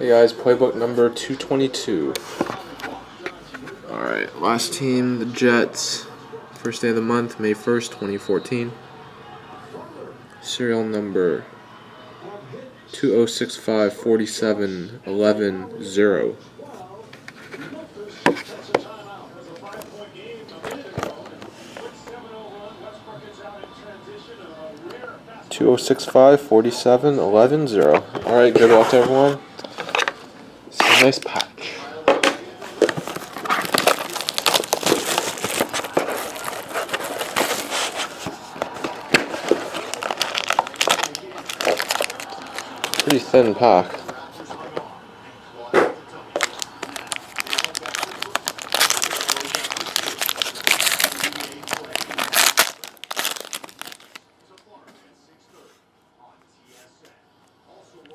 Hey guys, playbook number 222. Alright, last team, the Jets. First day of the month, May 1st, 2014. Serial number 2065471110. $2065471110. Alright, good luck to everyone. It's a nice patch. Pretty thin pack.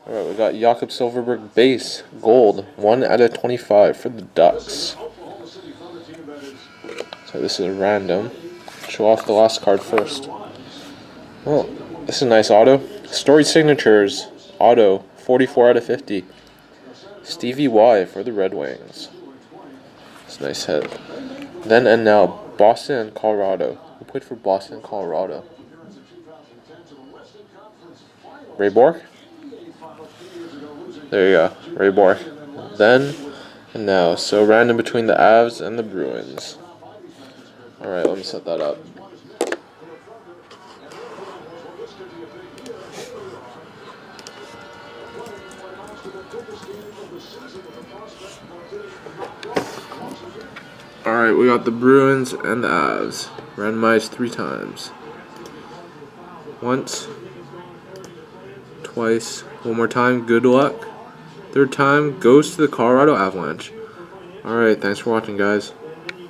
Alright, we got Jakob Silverberg base, gold, 1/25 for the Ducks. So this is a random. Show off the last card first. Well, this is a nice auto. Storied signatures, auto, 44/50. Stevie Y for the Red Wings. It's a nice hit. Then and now, Boston and Colorado. Who played for Boston and Colorado? Ray Bork? There you go, Ray Bork. Then and now, so random between the Avs and the Bruins. Alright, let me set that up. Alright, we got the Bruins and the Avs. Randomized 3 times. Once. Twice. One more time, good luck. Third time goes to the Colorado Avalanche. Alright, thanks for watching, guys.